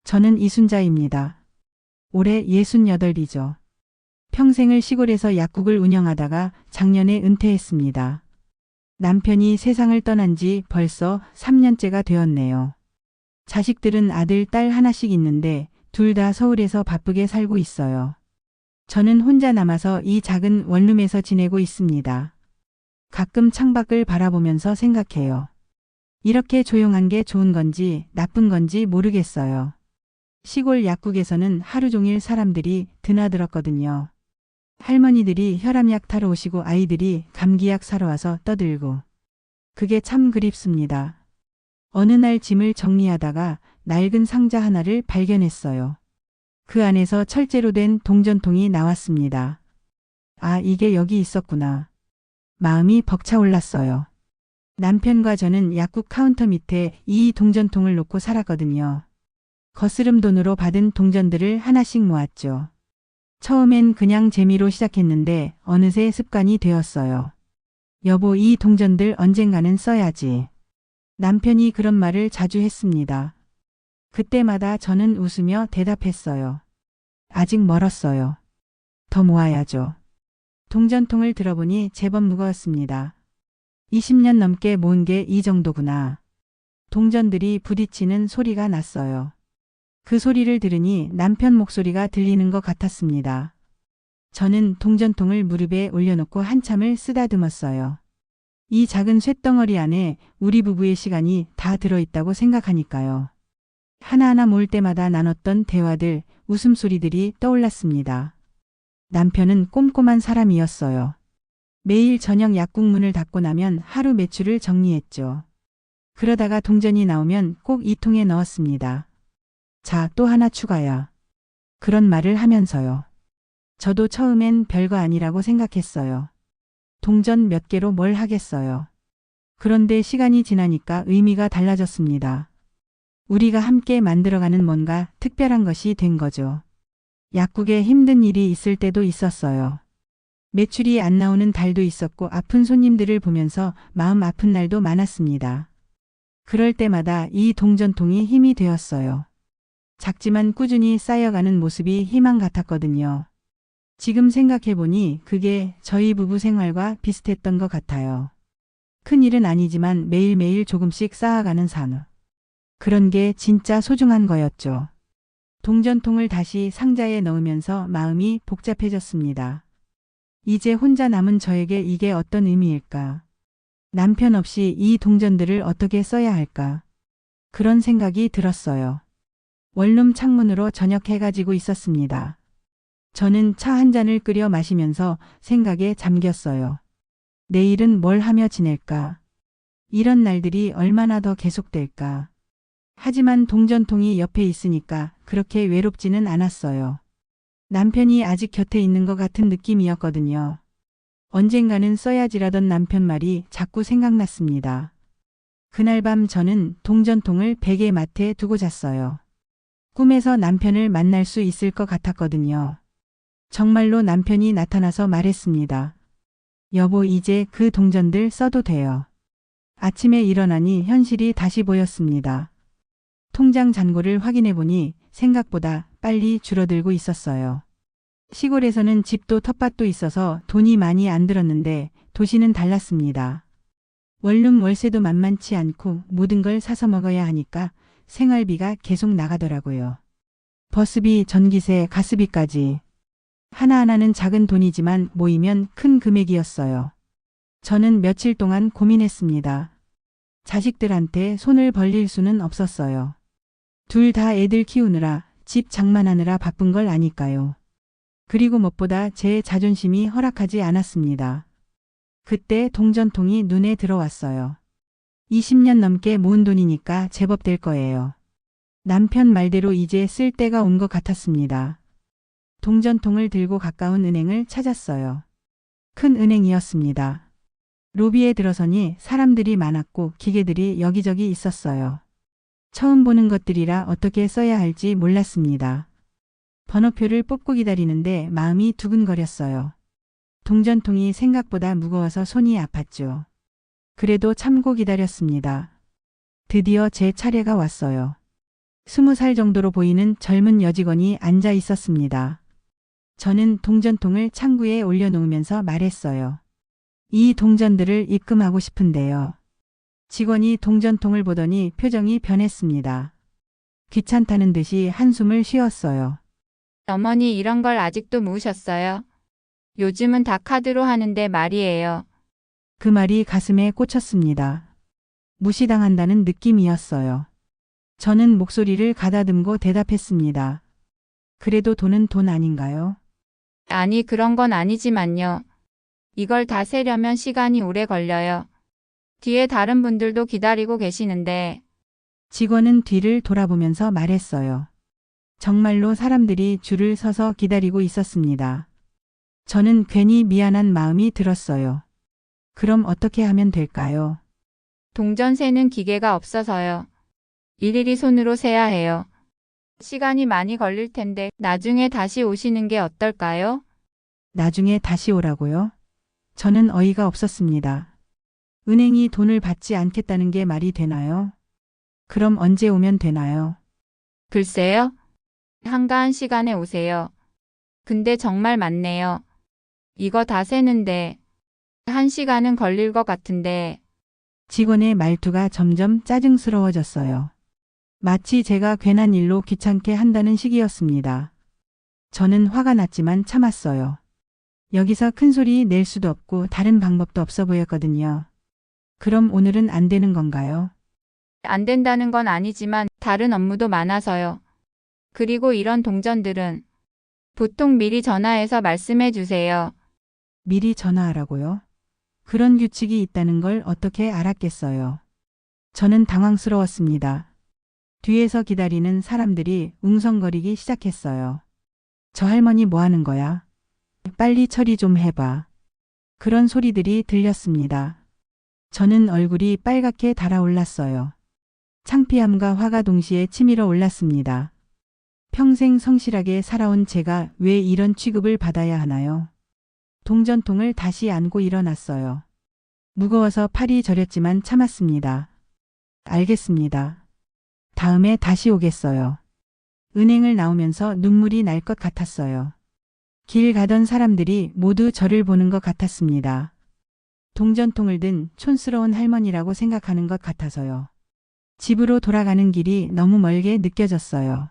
저는 이순자입니다. 올해 68이죠. 평생을 시골에서 약국을 운영하다가 작년에 은퇴했습니다. 남편이 세상을 떠난 지 벌써 3년째가 되었네요. 자식들은 아들, 딸 하나씩 있는데 둘 다 서울에서 바쁘게 살고 있어요. 저는 혼자 남아서 이 작은 원룸에서 지내고 있습니다. 가끔 창밖을 바라보면서 생각해요. 이렇게 조용한 게 좋은 건지 나쁜 건지 모르겠어요. 시골 약국에서는 하루 종일 사람들이 드나들었거든요. 할머니들이 혈압약 타러 오시고 아이들이 감기약 사러 와서 떠들고. 그게 참 그립습니다. 어느 날 짐을 정리하다가 낡은 상자 하나를 발견했어요. 그 안에서 철제로 된 동전통이 나왔습니다. 아, 이게 여기 있었구나. 마음이 벅차올랐어요. 남편과 저는 약국 카운터 밑에 이 동전통을 놓고 살았거든요. 거스름 돈으로 받은 동전들을 하나씩 모았죠. 처음엔 그냥 재미로 시작했는데 어느새 습관이 되었어요. 여보, 이 동전들 언젠가는 써야지. 남편이 그런 말을 자주 했습니다. 그때마다 저는 웃으며 대답했어요. 아직 멀었어요. 더 모아야죠. 동전통을 들어보니 제법 무거웠습니다. 20년 넘게 모은 게 이 정도구나. 동전들이 부딪히는 소리가 났어요. 그 소리를 들으니 남편 목소리가 들리는 것 같았습니다. 저는 동전통을 무릎에 올려놓고 한참을 쓰다듬었어요. 이 작은 쇳덩어리 안에 우리 부부의 시간이 다 들어있다고 생각하니까요. 하나하나 모을 때마다 나눴던 대화들, 웃음소리들이 떠올랐습니다. 남편은 꼼꼼한 사람이었어요. 매일 저녁 약국 문을 닫고 나면 하루 매출을 정리했죠. 그러다가 동전이 나오면 꼭 이 통에 넣었습니다. 자, 또 하나 추가야. 그런 말을 하면서요. 저도 처음엔 별거 아니라고 생각했어요. 동전 몇 개로 뭘 하겠어요. 그런데 시간이 지나니까 의미가 달라졌습니다. 우리가 함께 만들어가는 뭔가 특별한 것이 된 거죠. 약국에 힘든 일이 있을 때도 있었어요. 매출이 안 나오는 달도 있었고 아픈 손님들을 보면서 마음 아픈 날도 많았습니다. 그럴 때마다 이 동전통이 힘이 되었어요. 작지만 꾸준히 쌓여가는 모습이 희망 같았거든요. 지금 생각해보니 그게 저희 부부 생활과 비슷했던 것 같아요. 큰 일은 아니지만 매일매일 조금씩 쌓아가는 산후. 그런 게 진짜 소중한 거였죠. 동전통을 다시 상자에 넣으면서 마음이 복잡해졌습니다. 이제 혼자 남은 저에게 이게 어떤 의미일까? 남편 없이 이 동전들을 어떻게 써야 할까? 그런 생각이 들었어요. 원룸 창문으로 저녁 해가 지고 있었습니다. 저는 차 한 잔을 끓여 마시면서 생각에 잠겼어요. 내일은 뭘 하며 지낼까? 이런 날들이 얼마나 더 계속될까? 하지만 동전통이 옆에 있으니까 그렇게 외롭지는 않았어요. 남편이 아직 곁에 있는 것 같은 느낌이었거든요. 언젠가는 써야지라던 남편 말이 자꾸 생각났습니다. 그날 밤 저는 동전통을 베개 맡에 두고 잤어요. 꿈에서 남편을 만날 수 있을 것 같았거든요. 정말로 남편이 나타나서 말했습니다. 여보, 이제 그 동전들 써도 돼요. 아침에 일어나니 현실이 다시 보였습니다. 통장 잔고를 확인해 보니 생각보다 빨리 줄어들고 있었어요. 시골에서는 집도 텃밭도 있어서 돈이 많이 안 들었는데 도시는 달랐습니다. 원룸 월세도 만만치 않고 모든 걸 사서 먹어야 하니까 생활비가 계속 나가더라고요. 버스비, 전기세, 가스비까지. 하나하나는 작은 돈이지만 모이면 큰 금액이었어요. 저는 며칠 동안 고민했습니다. 자식들한테 손을 벌릴 수는 없었어요. 둘 다 애들 키우느라 집 장만하느라 바쁜 걸 아니까요. 그리고 무엇보다 제 자존심이 허락하지 않았습니다. 그때 동전통이 눈에 들어왔어요. 20년 넘게 모은 돈이니까 제법 될 거예요. 남편 말대로 이제 쓸 때가 온 것 같았습니다. 동전통을 들고 가까운 은행을 찾았어요. 큰 은행이었습니다. 로비에 들어서니 사람들이 많았고 기계들이 여기저기 있었어요. 처음 보는 것들이라 어떻게 써야 할지 몰랐습니다. 번호표를 뽑고 기다리는데 마음이 두근거렸어요. 동전통이 생각보다 무거워서 손이 아팠죠. 그래도 참고 기다렸습니다. 드디어 제 차례가 왔어요. 20살 정도로 보이는 젊은 여직원이 앉아 있었습니다. 저는 동전통을 창구에 올려놓으면서 말했어요. 이 동전들을 입금하고 싶은데요. 직원이 동전통을 보더니 표정이 변했습니다. 귀찮다는 듯이 한숨을 쉬었어요. 어머니 이런 걸 아직도 모으셨어요? 요즘은 다 카드로 하는데 말이에요. 그 말이 가슴에 꽂혔습니다. 무시당한다는 느낌이었어요. 저는 목소리를 가다듬고 대답했습니다. 그래도 돈은 돈 아닌가요? 아니 그런 건 아니지만요. 이걸 다 세려면 시간이 오래 걸려요. 뒤에 다른 분들도 기다리고 계시는데 직원은 뒤를 돌아보면서 말했어요. 정말로 사람들이 줄을 서서 기다리고 있었습니다. 저는 괜히 미안한 마음이 들었어요. 그럼 어떻게 하면 될까요? 동전 세는 기계가 없어서요. 일일이 손으로 세야 해요. 시간이 많이 걸릴 텐데 나중에 다시 오시는 게 어떨까요? 나중에 다시 오라고요? 저는 어이가 없었습니다. 은행이 돈을 받지 않겠다는 게 말이 되나요? 그럼 언제 오면 되나요? 글쎄요. 한가한 시간에 오세요. 근데 정말 많네요. 이거 다 세는데 1시간은 걸릴 것 같은데 직원의 말투가 점점 짜증스러워졌어요. 마치 제가 괜한 일로 귀찮게 한다는 식이었습니다. 저는 화가 났지만 참았어요. 여기서 큰 소리 낼 수도 없고 다른 방법도 없어 보였거든요. 그럼 오늘은 안 되는 건가요? 안 된다는 건 아니지만 다른 업무도 많아서요. 그리고 이런 동전들은 보통 미리 전화해서 말씀해 주세요. 미리 전화하라고요? 그런 규칙이 있다는 걸 어떻게 알았겠어요? 저는 당황스러웠습니다. 뒤에서 기다리는 사람들이 웅성거리기 시작했어요. 저 할머니 뭐 하는 거야? 빨리 처리 좀 해봐. 그런 소리들이 들렸습니다. 저는 얼굴이 빨갛게 달아올랐어요. 창피함과 화가 동시에 치밀어 올랐습니다. 평생 성실하게 살아온 제가 왜 이런 취급을 받아야 하나요? 동전통을 다시 안고 일어났어요. 무거워서 팔이 저렸지만 참았습니다. 알겠습니다. 다음에 다시 오겠어요. 은행을 나오면서 눈물이 날 것 같았어요. 길 가던 사람들이 모두 저를 보는 것 같았습니다. 동전통을 든 촌스러운 할머니라고 생각하는 것 같아서요. 집으로 돌아가는 길이 너무 멀게 느껴졌어요.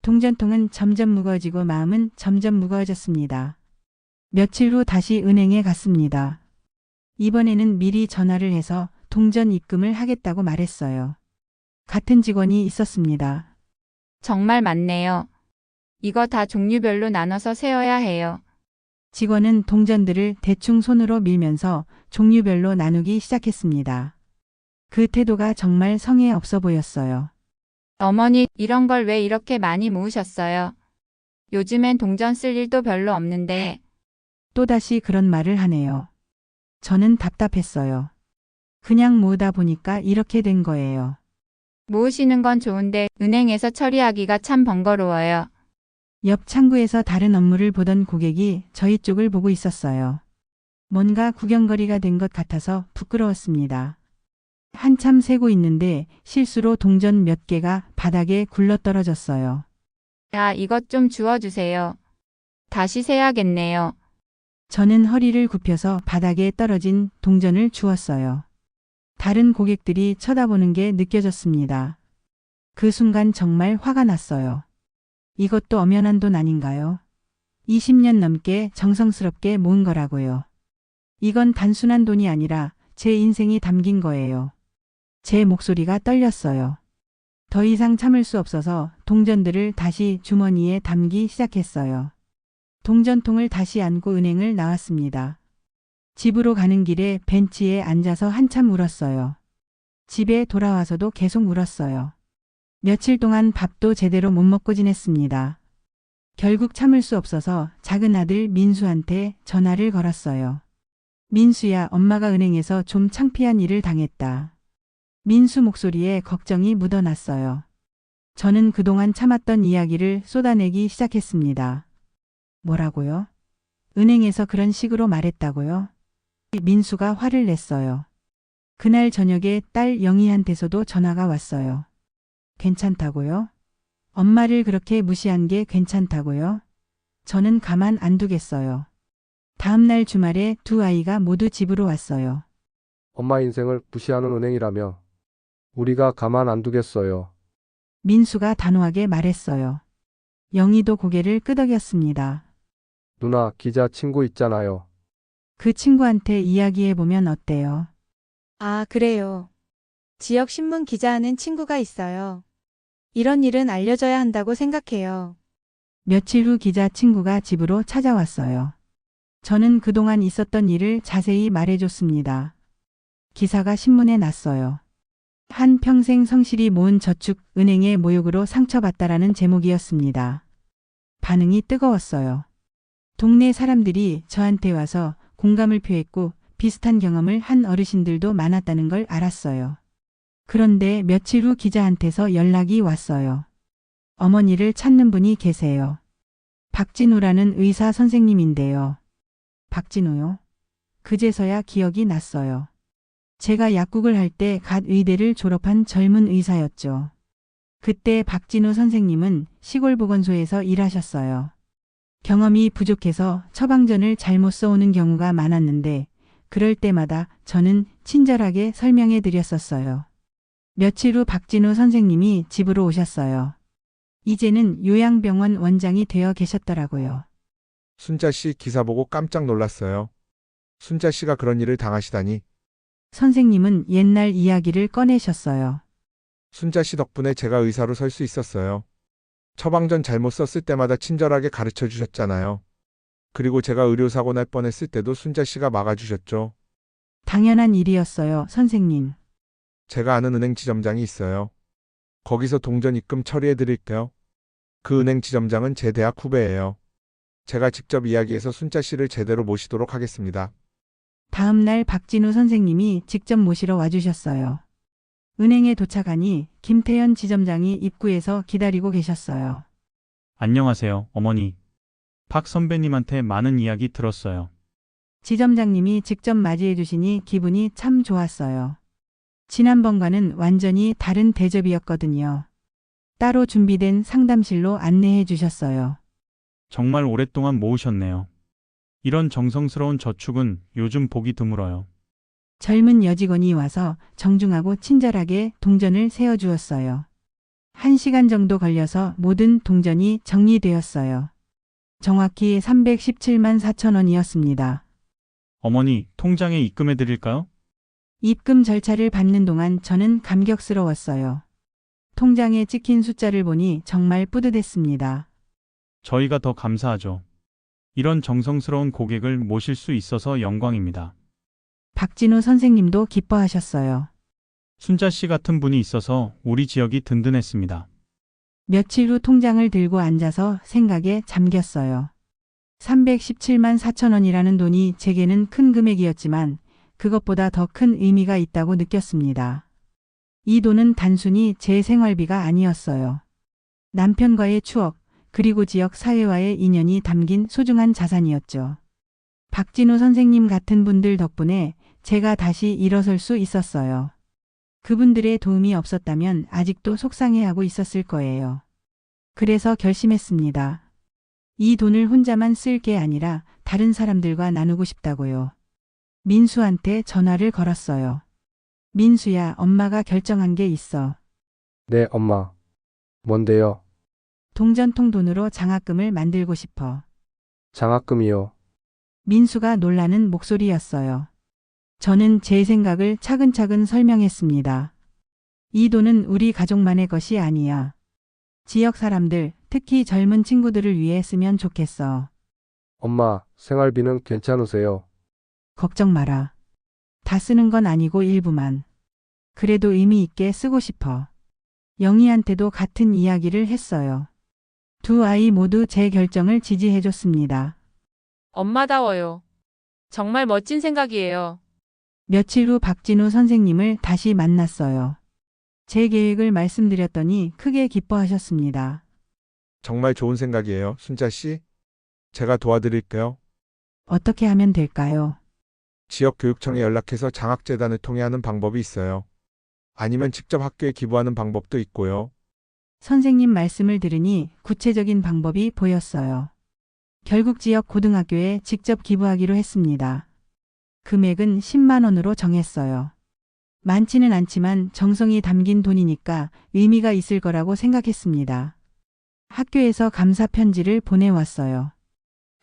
동전통은 점점 무거워지고 마음은 점점 무거워졌습니다. 며칠 후 다시 은행에 갔습니다. 이번에는 미리 전화를 해서 동전 입금을 하겠다고 말했어요. 같은 직원이 있었습니다. 정말 많네요. 이거 다 종류별로 나눠서 세어야 해요. 직원은 동전들을 대충 손으로 밀면서 종류별로 나누기 시작했습니다. 그 태도가 정말 성의 없어 보였어요. 어머니, 이런 걸 왜 이렇게 많이 모으셨어요? 요즘엔 동전 쓸 일도 별로 없는데 또다시 그런 말을 하네요. 저는 답답했어요. 그냥 모으다 보니까 이렇게 된 거예요. 모으시는 건 좋은데 은행에서 처리하기가 참 번거로워요. 옆 창구에서 다른 업무를 보던 고객이 저희 쪽을 보고 있었어요. 뭔가 구경거리가 된 것 같아서 부끄러웠습니다. 한참 세고 있는데 실수로 동전 몇 개가 바닥에 굴러떨어졌어요. 아, 이것 좀 주워주세요. 다시 세야겠네요. 저는 허리를 굽혀서 바닥에 떨어진 동전을 주웠어요. 다른 고객들이 쳐다보는 게 느껴졌습니다. 그 순간 정말 화가 났어요. 이것도 엄연한 돈 아닌가요? 20년 넘게 정성스럽게 모은 거라고요. 이건 단순한 돈이 아니라 제 인생이 담긴 거예요. 제 목소리가 떨렸어요. 더 이상 참을 수 없어서 동전들을 다시 주머니에 담기 시작했어요. 동전통을 다시 안고 은행을 나왔습니다. 집으로 가는 길에 벤치에 앉아서 한참 울었어요. 집에 돌아와서도 계속 울었어요. 며칠 동안 밥도 제대로 못 먹고 지냈습니다. 결국 참을 수 없어서 작은 아들 민수한테 전화를 걸었어요. 민수야, 엄마가 은행에서 좀 창피한 일을 당했다. 민수 목소리에 걱정이 묻어났어요. 저는 그동안 참았던 이야기를 쏟아내기 시작했습니다. 뭐라고요? 은행에서 그런 식으로 말했다고요? 민수가 화를 냈어요. 그날 저녁에 딸 영희한테서도 전화가 왔어요. 괜찮다고요? 엄마를 그렇게 무시한 게 괜찮다고요? 저는 가만 안 두겠어요. 다음 날 주말에 두 아이가 모두 집으로 왔어요. 엄마 인생을 무시하는 은행이라며 우리가 가만 안 두겠어요. 민수가 단호하게 말했어요. 영희도 고개를 끄덕였습니다. 누나 기자 친구 있잖아요. 그 친구한테 이야기해보면 어때요? 아, 그래요. 지역 신문 기자하는 친구가 있어요. 이런 일은 알려져야 한다고 생각해요. 며칠 후 기자 친구가 집으로 찾아왔어요. 저는 그동안 있었던 일을 자세히 말해줬습니다. 기사가 신문에 났어요. 한 평생 성실히 모은 저축 은행의 모욕으로 상처받다라는 제목이었습니다. 반응이 뜨거웠어요. 동네 사람들이 저한테 와서 공감을 표했고 비슷한 경험을 한 어르신들도 많았다는 걸 알았어요. 그런데 며칠 후 기자한테서 연락이 왔어요. 어머니를 찾는 분이 계세요. 박진우라는 의사 선생님인데요. 박진우요? 그제서야 기억이 났어요. 제가 약국을 할 때 갓 의대를 졸업한 젊은 의사였죠. 그때 박진우 선생님은 시골 보건소에서 일하셨어요. 경험이 부족해서 처방전을 잘못 써오는 경우가 많았는데 그럴 때마다 저는 친절하게 설명해 드렸었어요. 며칠 후 박진우 선생님이 집으로 오셨어요. 이제는 요양병원 원장이 되어 계셨더라고요. 순자 씨 기사 보고 깜짝 놀랐어요. 순자 씨가 그런 일을 당하시다니. 선생님은 옛날 이야기를 꺼내셨어요. 순자 씨 덕분에 제가 의사로 설 수 있었어요. 처방전 잘못 썼을 때마다 친절하게 가르쳐 주셨잖아요. 그리고 제가 의료사고 날 뻔했을 때도 순자 씨가 막아주셨죠. 당연한 일이었어요, 선생님. 제가 아는 은행 지점장이 있어요. 거기서 동전 입금 처리해 드릴게요. 그 은행 지점장은 제 대학 후배예요. 제가 직접 이야기해서 순자 씨를 제대로 모시도록 하겠습니다. 다음 날 박진우 선생님이 직접 모시러 와주셨어요. 은행에 도착하니 김태현 지점장이 입구에서 기다리고 계셨어요. 안녕하세요, 어머니. 박 선배님한테 많은 이야기 들었어요. 지점장님이 직접 맞이해 주시니 기분이 참 좋았어요. 지난번과는 완전히 다른 대접이었거든요. 따로 준비된 상담실로 안내해 주셨어요. 정말 오랫동안 모으셨네요. 이런 정성스러운 저축은 요즘 보기 드물어요. 젊은 여직원이 와서 정중하고 친절하게 동전을 세워주었어요. 1시간 정도 걸려서 모든 동전이 정리되었어요. 정확히 317만 4천 원이었습니다. 어머니, 통장에 입금해 드릴까요? 입금 절차를 밟는 동안 저는 감격스러웠어요. 통장에 찍힌 숫자를 보니 정말 뿌듯했습니다. 저희가 더 감사하죠. 이런 정성스러운 고객을 모실 수 있어서 영광입니다. 박진우 선생님도 기뻐하셨어요. 순자 씨 같은 분이 있어서 우리 지역이 든든했습니다. 며칠 후 통장을 들고 앉아서 생각에 잠겼어요. 317만 4천 원이라는 돈이 제게는 큰 금액이었지만 그것보다 더 큰 의미가 있다고 느꼈습니다. 이 돈은 단순히 제 생활비가 아니었어요. 남편과의 추억, 그리고 지역 사회와의 인연이 담긴 소중한 자산이었죠. 박진우 선생님 같은 분들 덕분에 제가 다시 일어설 수 있었어요. 그분들의 도움이 없었다면 아직도 속상해하고 있었을 거예요. 그래서 결심했습니다. 이 돈을 혼자만 쓸 게 아니라 다른 사람들과 나누고 싶다고요. 민수한테 전화를 걸었어요. 민수야, 엄마가 결정한 게 있어. 네, 엄마. 뭔데요? 동전통 돈으로 장학금을 만들고 싶어. 장학금이요. 민수가 놀라는 목소리였어요. 저는 제 생각을 차근차근 설명했습니다. 이 돈은 우리 가족만의 것이 아니야. 지역 사람들, 특히 젊은 친구들을 위해 쓰면 좋겠어. 엄마, 생활비는 괜찮으세요? 걱정 마라. 다 쓰는 건 아니고 일부만. 그래도 의미 있게 쓰고 싶어. 영희한테도 같은 이야기를 했어요. 두 아이 모두 제 결정을 지지해줬습니다. 엄마다워요. 정말 멋진 생각이에요. 며칠 후 박진우 선생님을 다시 만났어요. 제 계획을 말씀드렸더니 크게 기뻐하셨습니다. 정말 좋은 생각이에요, 순자 씨. 제가 도와드릴게요. 어떻게 하면 될까요? 지역교육청에 연락해서 장학재단을 통해 하는 방법이 있어요. 아니면 직접 학교에 기부하는 방법도 있고요. 선생님 말씀을 들으니 구체적인 방법이 보였어요. 결국 지역 고등학교에 직접 기부하기로 했습니다. 금액은 10만 원으로 정했어요. 많지는 않지만 정성이 담긴 돈이니까 의미가 있을 거라고 생각했습니다. 학교에서 감사 편지를 보내왔어요.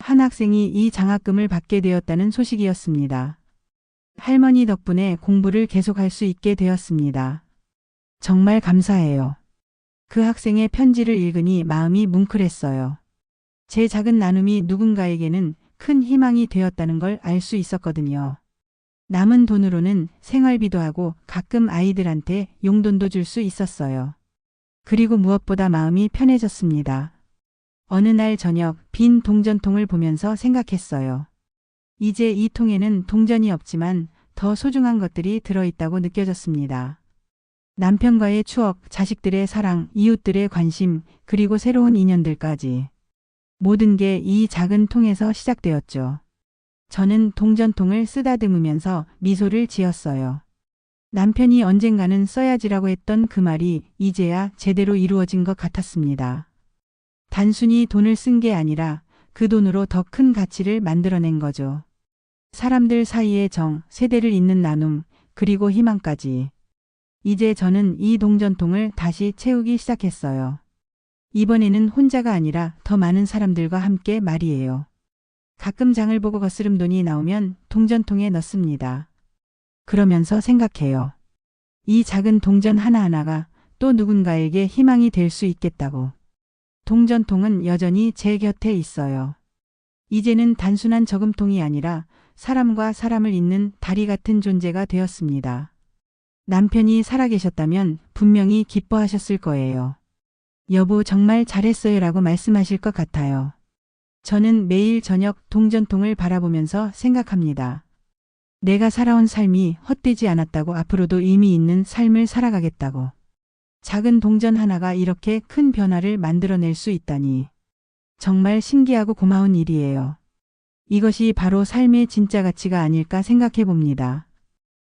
한 학생이 이 장학금을 받게 되었다는 소식이었습니다. 할머니 덕분에 공부를 계속할 수 있게 되었습니다. 정말 감사해요. 그 학생의 편지를 읽으니 마음이 뭉클했어요. 제 작은 나눔이 누군가에게는 큰 희망이 되었다는 걸 알 수 있었거든요. 남은 돈으로는 생활비도 하고 가끔 아이들한테 용돈도 줄 수 있었어요. 그리고 무엇보다 마음이 편해졌습니다. 어느 날 저녁 빈 동전통을 보면서 생각했어요. 이제 이 통에는 동전이 없지만 더 소중한 것들이 들어있다고 느껴졌습니다. 남편과의 추억, 자식들의 사랑, 이웃들의 관심, 그리고 새로운 인연들까지. 모든 게 이 작은 통에서 시작되었죠. 저는 동전통을 쓰다듬으면서 미소를 지었어요. 남편이 언젠가는 써야지라고 했던 그 말이 이제야 제대로 이루어진 것 같았습니다. 단순히 돈을 쓴 게 아니라 그 돈으로 더 큰 가치를 만들어낸 거죠. 사람들 사이의 정, 세대를 잇는 나눔, 그리고 희망까지. 이제 저는 이 동전통을 다시 채우기 시작했어요. 이번에는 혼자가 아니라 더 많은 사람들과 함께 말이에요. 가끔 장을 보고 거스름 돈이 나오면 동전통에 넣습니다. 그러면서 생각해요. 이 작은 동전 하나하나가 또 누군가에게 희망이 될 수 있겠다고. 동전통은 여전히 제 곁에 있어요. 이제는 단순한 저금통이 아니라 사람과 사람을 잇는 다리 같은 존재가 되었습니다. 남편이 살아계셨다면 분명히 기뻐하셨을 거예요. 여보 정말 잘했어요 라고 말씀하실 것 같아요. 저는 매일 저녁 동전통을 바라보면서 생각합니다. 내가 살아온 삶이 헛되지 않았다고, 앞으로도 의미 있는 삶을 살아가겠다고. 작은 동전 하나가 이렇게 큰 변화를 만들어낼 수 있다니. 정말 신기하고 고마운 일이에요. 이것이 바로 삶의 진짜 가치가 아닐까 생각해 봅니다.